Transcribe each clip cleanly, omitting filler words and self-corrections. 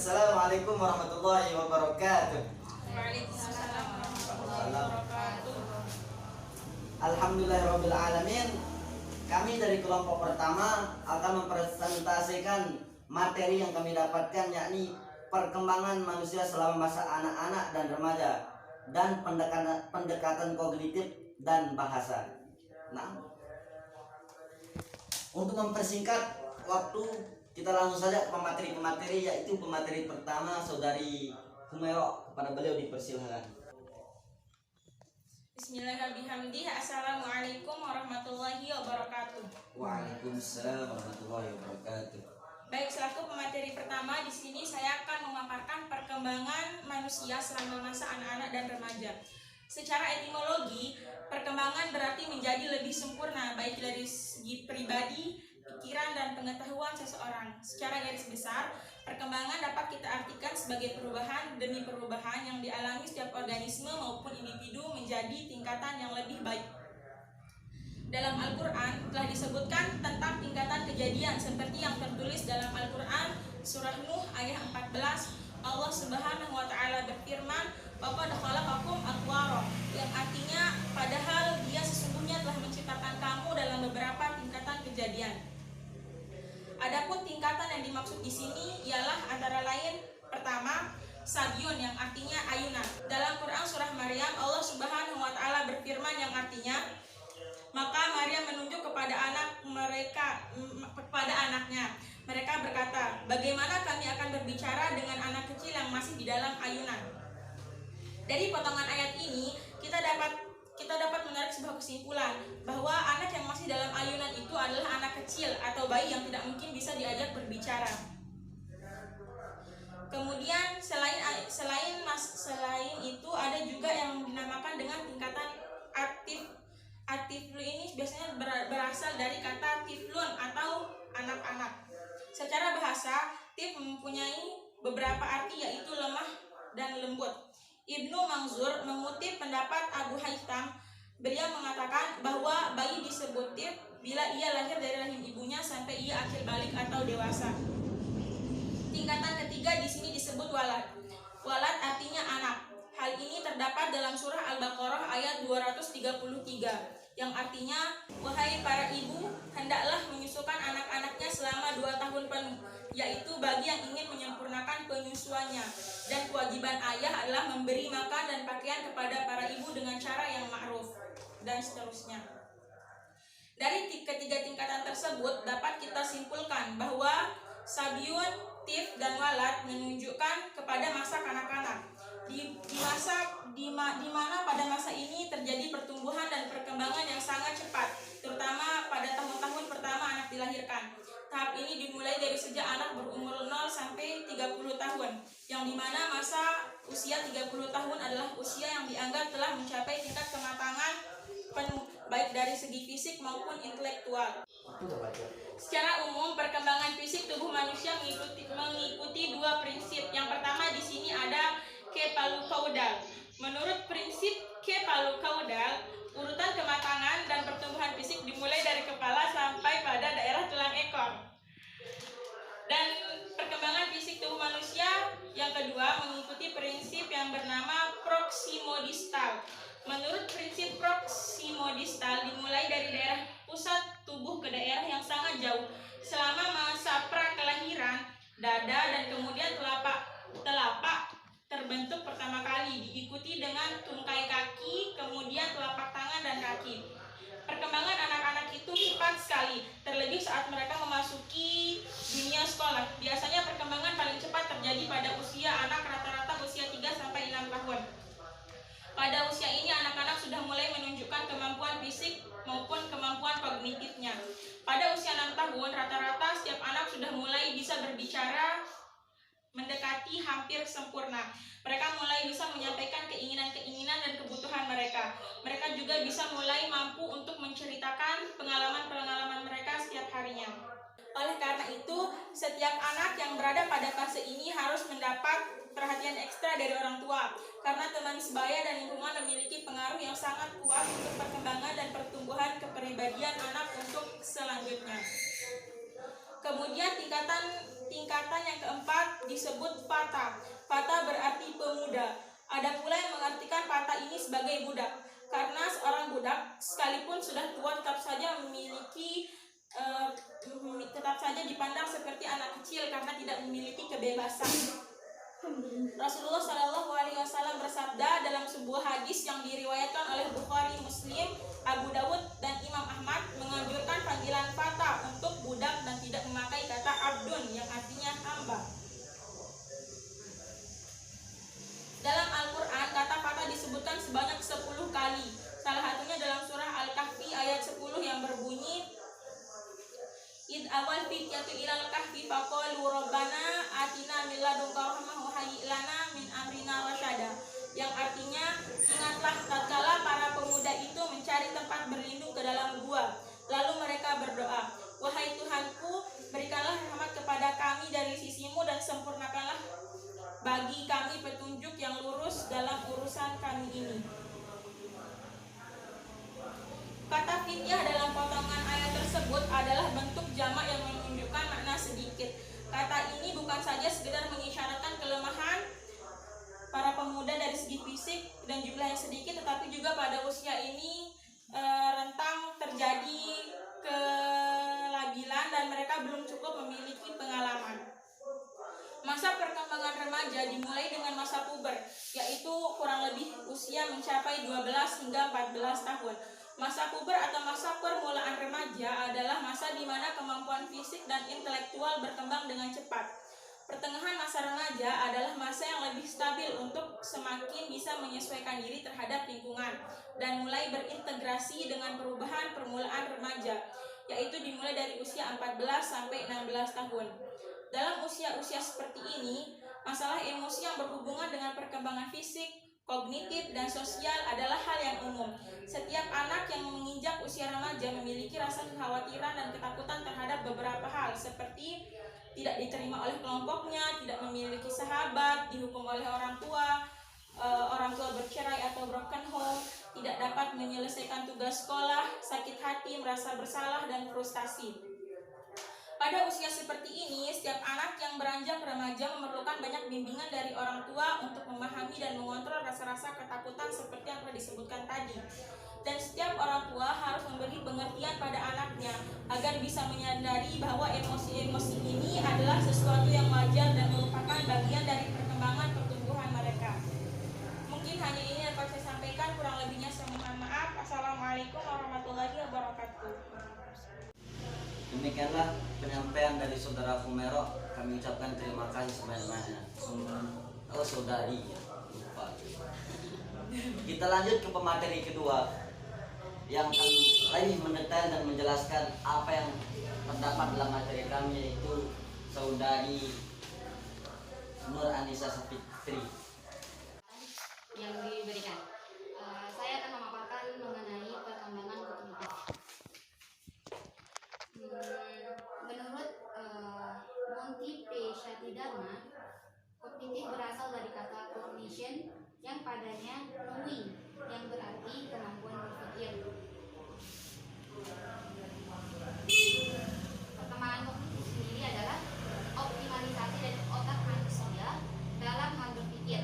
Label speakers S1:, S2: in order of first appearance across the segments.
S1: Assalamualaikum warahmatullahi wabarakatuh.
S2: Waalaikumsalam warahmatullahi wabarakatuh.
S1: Alhamdulillahirabbil alamin. Kami dari kelompok pertama akan mempresentasikan materi yang kami dapatkan, yakni perkembangan manusia selama masa anak-anak dan remaja dan pendekatan kognitif dan bahasa. Nah, untuk mempersingkat waktu, kita langsung saja ke pemateri, yaitu pemateri pertama Saudari Humairo. Kepada beliau dipersilakan.
S2: Bismillahirrahmanirrahim. Assalamualaikum warahmatullahi wabarakatuh.
S1: Waalaikumsalam warahmatullahi wabarakatuh.
S2: Baik, selaku pemateri pertama di sini saya akan memaparkan perkembangan manusia selama masa anak-anak dan remaja. Secara etimologi, perkembangan berarti menjadi lebih sempurna baik dari segi pribadi, pikiran, dan pengetahuan seseorang. Secara garis besar, perkembangan dapat kita artikan sebagai perubahan demi perubahan yang dialami setiap organisme maupun individu menjadi tingkatan yang lebih baik. Dalam Al-Quran telah disebutkan tentang tingkatan kejadian seperti yang tertulis dalam Al-Quran Surah Nuh ayat 14. Allah Subhanahu wa Ta'ala berfirman, "Waqad khalaqakum atwara," yang artinya padahal Dia sesungguhnya telah menciptakan kamu dalam beberapa tingkatan kejadian. Adapun tingkatan yang dimaksud di sini ialah antara lain pertama, sabiun yang artinya ayunan. Dalam Quran surah Maryam, Allah Subhanahu wa Ta'ala berfirman yang artinya, "Maka Maryam menunjuk kepada anaknya. Mereka berkata, bagaimana kami akan berbicara dengan anak kecil yang masih di dalam ayunan?" Dari potongan ayat ini kita dapat menarik sebuah kesimpulan bahwa anak yang masih dalam ayunan itu adalah anak kecil atau bayi yang tidak mungkin bisa diajak berbicara. Kemudian selain itu ada juga yang dinamakan dengan tingkatan aktif. Tiflu ini biasanya berasal dari kata tiflun atau anak-anak. Secara bahasa, tif mempunyai beberapa arti, yaitu lemah dan lembut. Ibnu Manzur mengutip pendapat Abu Haytham. Beliau mengatakan bahwa bayi disebut tif bila ia lahir dari rahim ibunya sampai ia akil balik atau dewasa. Tingkatan ketiga di sini disebut walad. Walad artinya anak. Hal ini terdapat dalam surah Al-Baqarah ayat 233 yang artinya, "Wahai para ibu, hendaklah menyusukan anak-anaknya selama 2 tahun penuh, yaitu bagi yang ingin menyempurnakan penyusuannya. Dan kewajiban ayah adalah memberi makan dan pakaian kepada para ibu dengan cara yang ma'ruf," dan seterusnya. Dari ketiga tingkatan tersebut dapat kita simpulkan bahwa sabiun, tif, dan walad menunjukkan kepada masa kanak-kanak. Di mana pada masa ini terjadi pertumbuhan dan perkembangan yang sangat cepat, terutama pada tahun-tahun pertama anak dilahirkan. Tahap ini dimulai dari sejak anak berumur 0 sampai 30 tahun, yang dimana masa usia 30 tahun adalah usia yang dianggap telah mencapai tingkat kematangan penuh, baik dari segi fisik maupun intelektual. Secara umum, perkembangan fisik tubuh manusia mengikuti 2 prinsip. Yang pertama di sini ada kepalukaudal. Menurut prinsip kepalukaudal, urutan kematangan dan pertumbuhan fisik dimulai dari kepala sampai pada daerah tulang ekor. Dan perkembangan fisik tubuh manusia yang kedua mengikuti prinsip yang bernama proksimodistal. Menurut prinsip proksimodistal dimulai dari daerah pusat tubuh ke daerah yang sangat jauh. Selama masa prakelahiran, dada dan kemudian telapak terbentuk pertama kali, diikuti dengan tungkai kaki, kemudian telapak tangan dan kaki. Perkembangan anak-anak itu cepat sekali, terlebih saat mereka memasuki dunia sekolah. Biasanya perkembangan paling cepat terjadi pada usia anak rata-rata usia 3-6 tahun. Pada usia ini anak-anak sudah mulai menunjukkan kemampuan fisik maupun kemampuan kognitifnya. Pada usia 6 tahun rata-rata setiap anak sudah mulai bisa berbicara, mendekati hampir sempurna. Mereka mulai bisa menyampaikan keinginan-keinginan dan kebutuhan mereka. Mereka juga bisa mulai mampu untuk menceritakan pengalaman-pengalaman mereka setiap harinya. Oleh karena itu, setiap anak yang berada pada fase ini harus mendapat perhatian ekstra dari orang tua, karena teman sebaya dan lingkungan memiliki pengaruh yang sangat kuat untuk perkembangan dan pertumbuhan kepribadian anak untuk selanjutnya. Kemudian tingkatan yang keempat disebut fata. Fata berarti pemuda. Ada pula yang mengartikan fata ini sebagai budak, karena seorang budak sekalipun sudah tua tetap saja tetap saja dipandang seperti anak kecil karena tidak memiliki kebebasan. Rasulullah Shallallahu Alaihi Wasallam bersabda dalam sebuah hadis yang diriwayatkan oleh Bukhari, Muslim, Abu Dawud, dan Imam Ahmad, menganjurkan panggilan fata untuk budak dan tidak memakai kata abdun yang artinya hamba. Dalam Al-Quran, kata fata disebutkan sebanyak 10 kali. Salah satunya dalam surah Al-Kahfi ayat 10 yang berbunyi, Id awal fityatu ilal kahfi faqalu rabbana atina min ladunka rahmah wa hayyi lana min amrina rasyada, yang artinya ingatlah tatkala para pemuda itu mencari tempat berlindung ke dalam gua, lalu mereka berdoa, wahai Tuhanku, berikanlah rahmat kepada kami dari sisimu dan sempurnakanlah bagi kami petunjuk yang lurus dalam urusan kami ini. Kata fityah dalam potongan ayat tersebut adalah bentuk jamak yang menunjukkan makna sedikit. Kata ini bukan saja sekedar mengisyaratkan kelemahan para pemuda dari segi fisik dan jumlah yang sedikit, tetapi juga pada usia ini rentang terjadi kelabilan dan mereka belum cukup memiliki pengalaman. Masa perkembangan remaja dimulai dengan masa puber, yaitu kurang lebih usia mencapai 12 hingga 14 tahun. Masa puber atau masa permulaan remaja adalah masa di mana kemampuan fisik dan intelektual berkembang dengan cepat. Pertengahan masa remaja adalah masa yang lebih stabil untuk semakin bisa menyesuaikan diri terhadap lingkungan dan mulai berintegrasi dengan perubahan permulaan remaja, yaitu dimulai dari usia 14 sampai 16 tahun. Dalam usia-usia seperti ini, masalah emosi yang berhubungan dengan perkembangan fisik, kognitif, dan sosial adalah hal yang umum. Setiap anak yang menginjak usia remaja memiliki rasa kekhawatiran dan ketakutan terhadap beberapa hal, seperti tidak diterima oleh kelompoknya, tidak memiliki sahabat, dihukum oleh orang tua bercerai atau broken home, tidak dapat menyelesaikan tugas sekolah, sakit hati, merasa bersalah, dan frustasi. Pada usia seperti ini, setiap anak yang beranjak remaja memerlukan banyak bimbingan dari orang tua untuk memahami dan mengontrol rasa-rasa ketakutan seperti yang telah disebutkan tadi. Dan setiap orang tua harus memberi pengertian pada anaknya agar bisa menyadari bahwa emosi-emosi ini adalah sesuatu yang wajar dan merupakan bagian dari perkembangan pertumbuhan mereka. Mungkin hanya ini yang dapat saya sampaikan, kurang lebihnya saya mohon maaf. Assalamualaikum warahmatullahi wabarakatuh.
S1: Demikianlah penyampaian dari saudara Fumero. Kami ucapkan terima kasih sebanyak-banyaknya. Oh, saudari, lupa. Kita lanjut ke pemateri kedua yang akan lebih mendetail dan menjelaskan apa yang terdapat dalam materi kami, yaitu saudari Nur Anissa Safitri
S3: yang diberikan. Saya akan memaparkan mengenai perkembangan kognitif. Menurut Monty P. Shatidharma, kognitif berasal dari kata cognition yang padanya knowing, yang berarti kemampuan berpikir. Perkembangan kognitif sendiri adalah optimalisasi dari otak manusia dalam hal berpikir.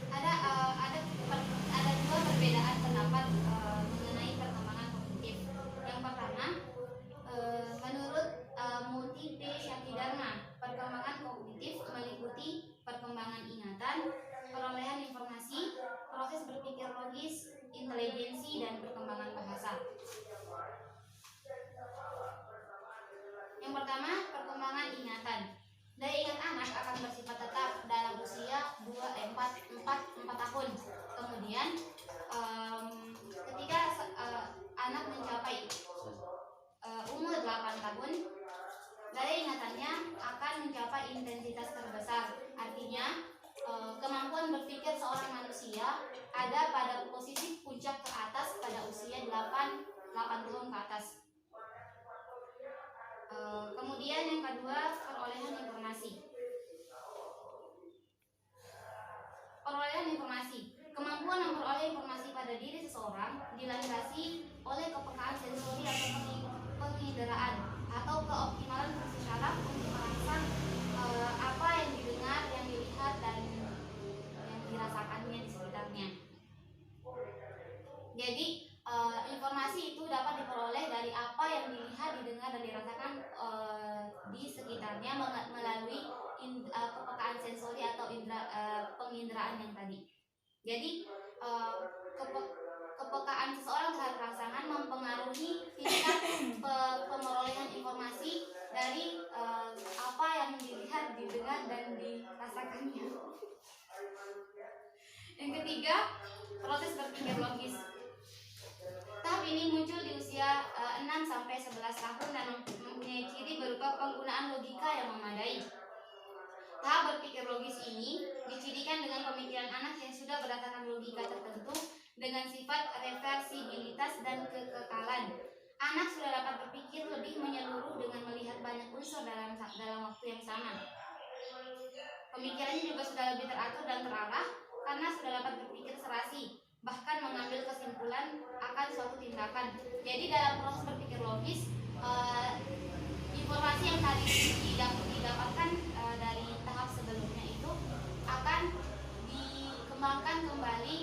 S3: Ada dua perbedaan pendapat mengenai perkembangan kognitif. Yang pertama, menurut Monty P. Shatidharma, perkembangan kognitif meliputi perkembangan ingatan, perolehan informasi, proses berpikir logis, intelijensi, dan perkembangan bahasa. Yang pertama, perkembangan ingatan. Daya ingat anak akan bersifat tetap dalam usia 4 tahun. Kemudian ketika anak mencapai umur 8 tahun, daya ingatannya akan mencapai intensitas terbesar. Artinya kemampuan berpikir seorang manusia ada pada posisi puncak ke atas pada usia 8 tahun ke atas. Kemudian yang kedua, perolehan informasi. Perolehan informasi. Kemampuan memperoleh informasi pada diri seseorang dilandasi oleh kepekaan sensori atau penginderaan. atau keoptimalan fungsi saraf untuk merangsang apa yang didengar, yang dilihat, dan yang dirasakannya di sekitarnya. Jadi informasi itu dapat diperoleh dari apa yang dilihat, didengar, dan dirasakan di sekitarnya melalui kepekaan sensori atau penginderaan yang tadi. Jadi kepekaan seseorang terhadap rangsangan mempengaruhi tingkat pemerolehan informasi dari apa yang dilihat, didengar, dan dirasakannya. Yang ketiga, proses berpikir logis. Tahap ini muncul di usia 6-11 tahun dan mempunyai ciri berupa penggunaan logika yang memadai. Tahap berpikir logis ini dicirikan dengan pemikiran anak yang sudah berdasarkan logika tertentu dengan sifat reversibilitas dan kekekalan. Anak sudah dapat berpikir lebih menyeluruh dengan melihat banyak unsur dalam waktu yang sama. Pemikirannya juga sudah lebih teratur dan terarah karena sudah dapat berpikir serasi, bahkan mengambil kesimpulan akan suatu tindakan. Jadi dalam proses berpikir logis, informasi yang tadi didapatkan dari tahap sebelumnya itu akan dikembangkan kembali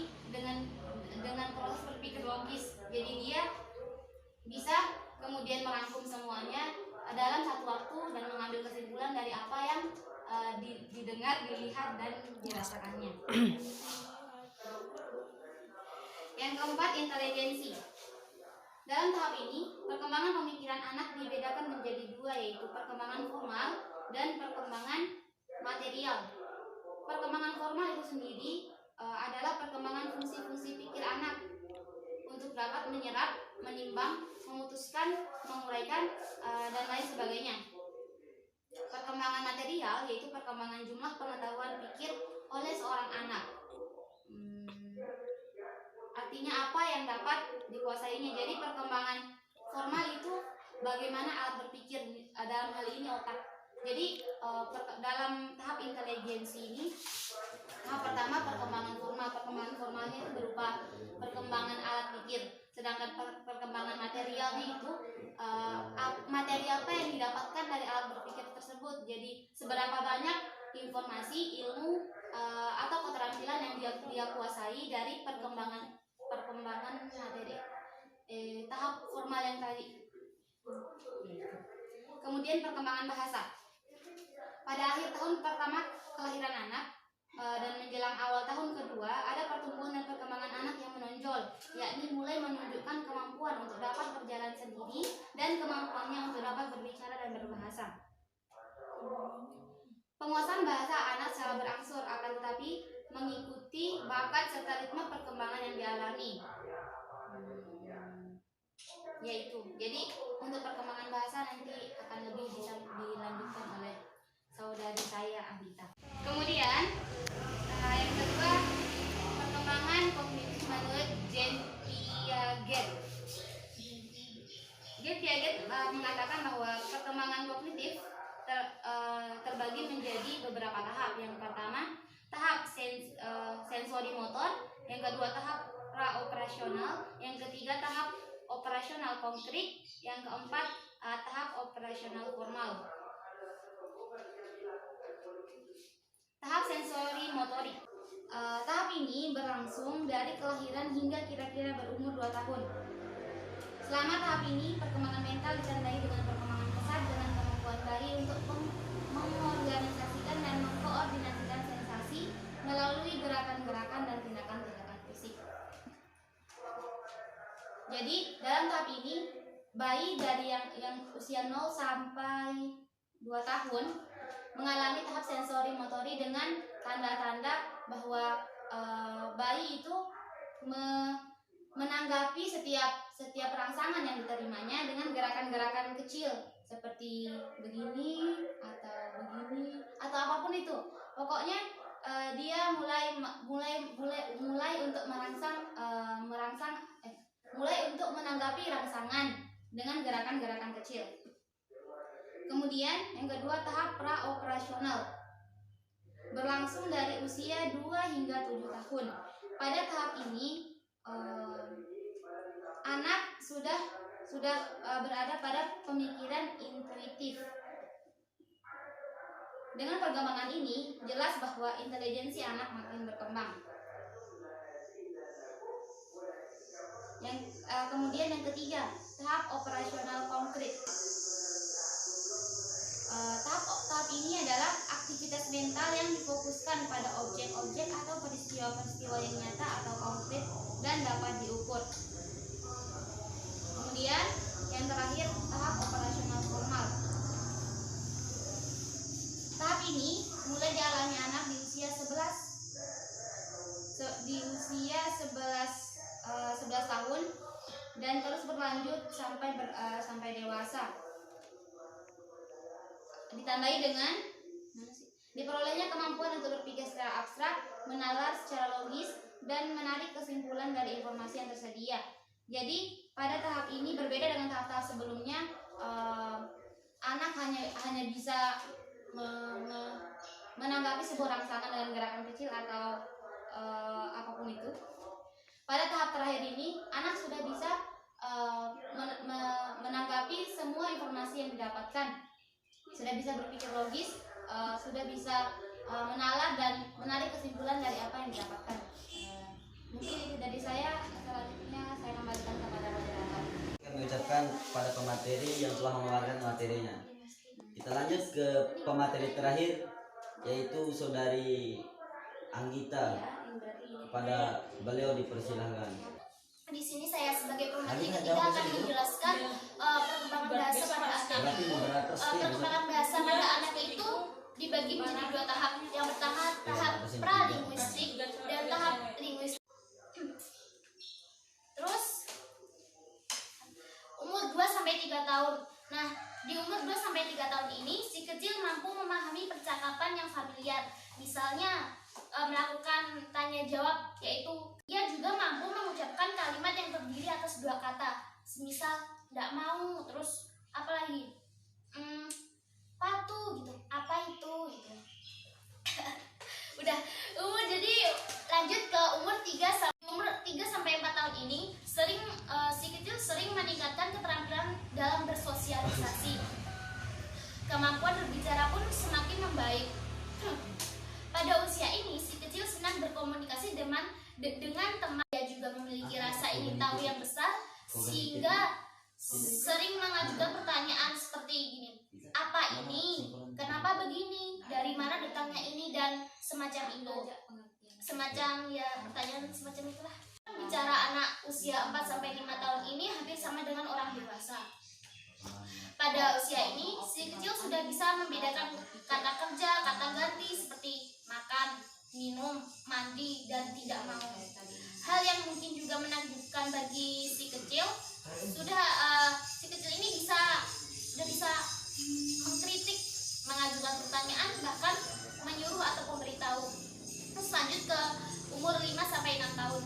S3: dengan proses berpikir logis. Jadi dia bisa kemudian merangkum semuanya dalam satu waktu dan mengambil kesimpulan dari apa yang didengar, dilihat, dan dirasakannya. Yang keempat, inteligensi. Dalam tahap ini, perkembangan pemikiran anak dibedakan menjadi dua, yaitu perkembangan formal dan perkembangan material. Perkembangan formal itu sendiri adalah perkembangan fungsi-fungsi pikir anak untuk dapat menyerap, menimbang, memutuskan, menguraikan, dan lain sebagainya. Perkembangan material yaitu perkembangan jumlah pengetahuan pikir oleh seorang anak. Artinya apa yang dapat dikuasainya. Jadi perkembangan formal itu bagaimana alat berpikir, dalam hal ini otak. Jadi dalam tahap inteligensi ini, tahap pertama perkembangan formal. Perkembangan formalnya itu berupa perkembangan alat pikir. Sedangkan perkembangan materialnya itu materi apa yang didapatkan dari alat berpikir tersebut. Jadi seberapa banyak informasi, ilmu, atau keterampilan yang dia kuasai dari perkembangan materi tahap formal yang tadi. Kemudian perkembangan bahasa. Pada akhir tahun pertama kelahiran anak dan menjelang awal tahun kedua, ada pertumbuhan dan perkembangan anak yang menonjol, yakni mulai menunjukkan kemampuan untuk dapat berjalan sendiri dan kemampuannya untuk dapat berbicara dan berbahasa. Penguasaan bahasa anak secara berangsur, akan tetapi mengikuti bakat serta ritme perkembangan yang dialami. Yaitu, jadi untuk perkembangan bahasa nanti akan lebih bisa dilanjutkan oleh saudari saya Abita. Kemudian yang kedua, perkembangan kognitif menurut Jean Piaget. Jean Piaget mengatakan bahwa perkembangan kognitif terbagi menjadi beberapa tahap. Yang pertama, tahap sensori motor. Yang kedua, tahap praoperasional. Yang ketiga, tahap operasional konkret. Yang keempat, tahap operasional formal. Tahap sensori motorik. Tahap ini berlangsung dari kelahiran hingga kira-kira berumur 2 tahun. Selama tahap ini, perkembangan mental ditandai dengan perkembangan pesat dengan kemampuan bayi untuk mengorganisasikan dan mengkoordinasikan sensasi melalui gerakan-gerakan dan tindakan-tindakan fisik. Jadi, dalam tahap ini, bayi dari yang usia 0 sampai 2 tahun mengalami tahap sensori motori dengan tanda-tanda bahwa bayi itu menanggapi setiap rangsangan yang diterimanya dengan gerakan-gerakan kecil seperti begini atau apapun itu. Pokoknya dia mulai untuk mulai untuk menanggapi rangsangan dengan gerakan-gerakan kecil. Kemudian yang kedua, tahap praoperasional berlangsung dari usia 2 hingga 7 tahun. Pada tahap ini anak sudah berada pada pemikiran intuitif. Dengan perkembangan ini jelas bahwa intelijensi anak makin berkembang. Kemudian yang ketiga, tahap operasional konkret. Tahap ini adalah aktivitas mental yang difokuskan pada objek-objek atau peristiwa-peristiwa yang nyata atau konkret dan dapat diukur. Kemudian yang terakhir, tahap operasional formal. Tahap ini mulai dialami anak di usia 11 tahun dan terus berlanjut sampai dewasa. Ditandai dengan diperolehnya kemampuan untuk berpikir secara abstrak, menalar secara logis, dan menarik kesimpulan dari informasi yang tersedia. Jadi pada tahap ini berbeda dengan tahap-tahap sebelumnya. Anak hanya bisa menanggapi sebuah rangsangan dengan gerakan kecil atau apapun itu. Pada tahap terakhir ini, anak sudah bisa menanggapi semua informasi yang didapatkan, sudah bisa berpikir logis, sudah bisa menalar dan menarik kesimpulan dari apa yang didapatkan. Mungkin itu dari saya. Selanjutnya saya kembalikan kepada moderator.
S1: Kami ucapkan kepada pemateri yang telah mengeluarkan materinya. Kita lanjut ke pemateri terakhir, yaitu Saudari Anggita. Kepada beliau dipersilahkan.
S3: Di sini saya sebagai pemateri ketiga akan menjelaskan perkembangan bahasa pada anak. Perkembangan bahasa pada anak itu dibagi menjadi dua tahap. Yang pertama tahap pralinguistik dan tahap linguistik. Terus umur 2-3 tahun. Nah, di umur 2-3 tahun ini si kecil mampu memahami percakapan yang familiar. Misalnya melakukan tanya jawab, yaitu ia juga mampu mengucapkan kalimat yang terdiri atas 2 kata, semisal tidak mau, terus apa lagi, patuh gitu, apa itu gitu. Udah jadi lanjut ke umur 3-4 tahun ini si kecil sering meningkatkan keterampilan dalam bersosialisasi. Kemampuan berbicara pun semakin membaik. Pada usia ini, si kecil senang berkomunikasi dengan teman. Dia juga memiliki rasa ingin tahu yang besar, sehingga sering mengajukan pertanyaan seperti gini: apa ini? Kenapa begini? Dari mana datangnya ini? Dan semacam itu. Pertanyaan semacam itulah. Bicara anak usia 4-5 tahun ini hampir sama dengan orang dewasa. Pada usia ini, si kecil sudah bisa membedakan kata kerja, kata ganti seperti makan, minum, mandi, dan tidak mau. Hal yang mungkin juga menakjubkan bagi si kecil, si kecil ini sudah bisa mengkritik, mengajukan pertanyaan, bahkan menyuruh atau memberitahu. Terus lanjut ke umur 5-6 tahun.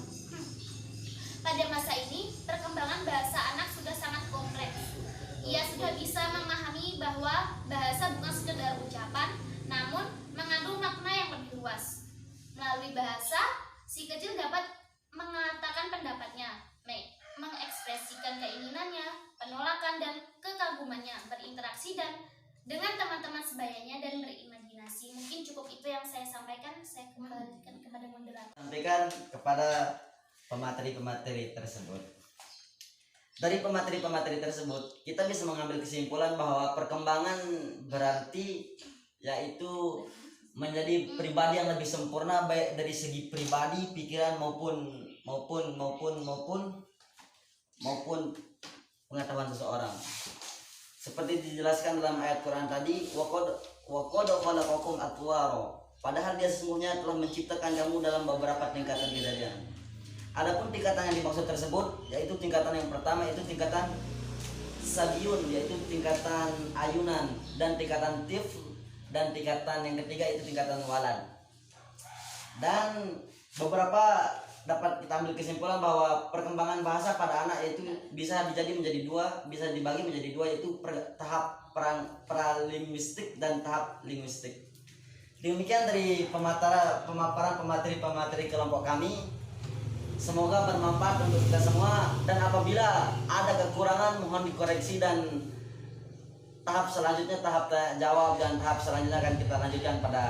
S3: Pada masa ini, perkembangan bahasa anak sudah sangat kompleks. Ia sudah bisa memahami bahwa bahasa bukan sekedar ucapan, namun mengandung makna yang lebih luas. Melalui bahasa, si kecil dapat mengatakan pendapatnya, mengekspresikan keinginannya, penolakan dan kekagumannya, berinteraksi dengan teman-teman sebayanya dan berimajinasi. Mungkin cukup itu yang saya sampaikan. Saya kembalikan kepada moderator.
S1: Sampaikan kepada pemateri-pemateri tersebut. Dari pemateri-pemateri tersebut, kita bisa mengambil kesimpulan bahwa perkembangan berarti yaitu menjadi pribadi yang lebih sempurna, baik dari segi pribadi, pikiran maupun pengetahuan seseorang. Seperti dijelaskan dalam ayat Quran tadi, wa qad khalaqakum atwara. Padahal dia sesungguhnya telah menciptakan kamu dalam beberapa tingkatan kejadian. Adapun tingkatan yang dimaksud tersebut yaitu tingkatan yang pertama yaitu tingkatan sabiun, yaitu tingkatan ayunan, dan tingkatan tifl, dan tingkatan yang ketiga itu tingkatan walad. Dan beberapa dapat kita ambil kesimpulan bahwa perkembangan bahasa pada anak itu bisa dibagi menjadi dua, yaitu tahap pralinguistik dan tahap linguistik. Demikian dari pemaparan pemateri kelompok kami. Semoga bermanfaat untuk kita semua, dan apabila ada kekurangan mohon dikoreksi, dan tahap selanjutnya tahap tanya jawab, dan tahap selanjutnya akan kita lanjutkan pada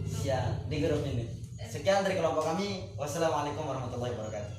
S1: siang di grup ini. Sekian dari kelompok kami. Wassalamualaikum warahmatullahi wabarakatuh.